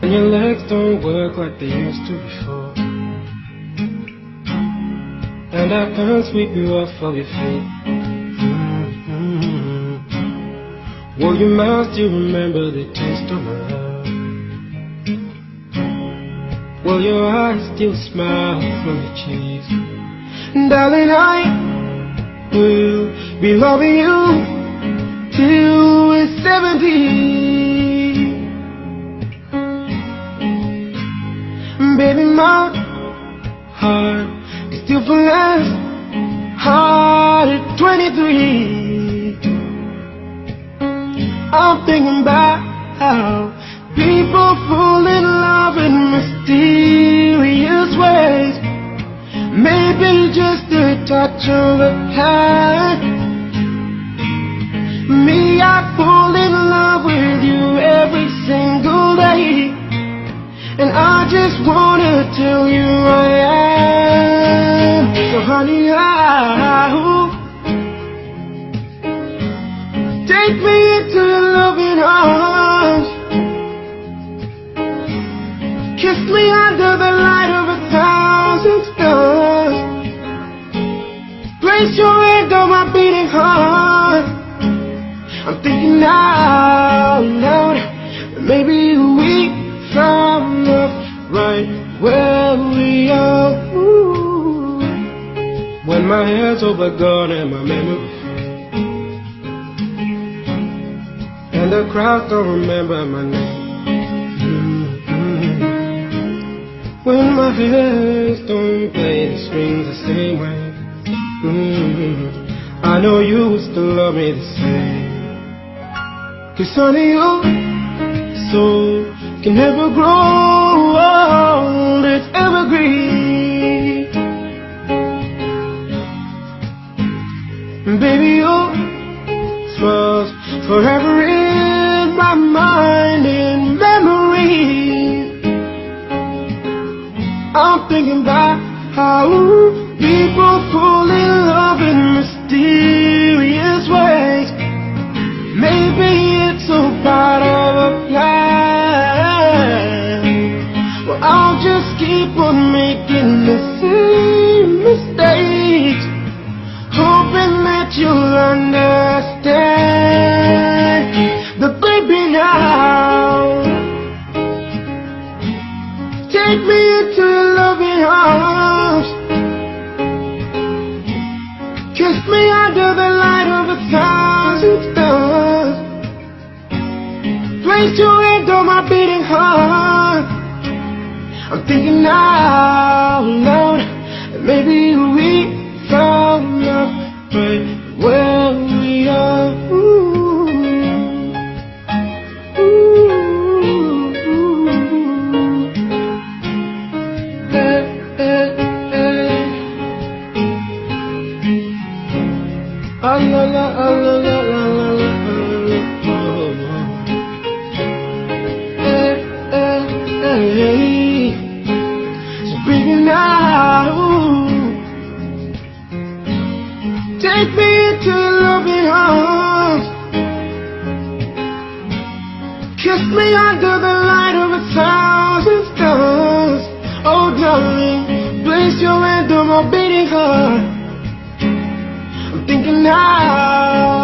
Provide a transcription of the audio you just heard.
and your legs don't work like they used to before, and I can't sweep you off of your feet. Will your mouth still remember the taste of my love? Will your eyes still smile from your cheeks? Darling, I will be loving you till we're 70. Baby, my heart is still full as hard at 23. I'm thinking about how people fall in love in mysterious ways. Maybe just a touch of a hand. Me, I fall in love with you every single day, and I just wanna tell you I am. So honey, take me into your loving arms. Kiss me under the light of 1,000 stars. Place your hand on my beating heart. I'm thinking out loud that maybe we found love right where we are. Ooh. When my head's over gone and my memory and the crowd don't remember my name. When my hands don't play the strings the same way, I know you still love me the same. 'Cause honey, your soul can never grow old, it's evergreen. Baby, your smile's forever in my mind and memory. I'm thinking about how people fall in love in mysterious ways. Maybe it's all part of a plan. Well, I'll just keep on making the same mistakes, hoping that you'll understand. But baby, now take me into your loving arms. Kiss me under the light of 1,000 stars. Place your hand on my beating heart. I'm thinking out loud that maybe we found love right where we are. Ooh. La la la la la la la. Hey, so baby, now take me into your loving arms. Kiss me under the light of 1,000 stars. Oh darling, place your hand on my beating heart. I'm thinking now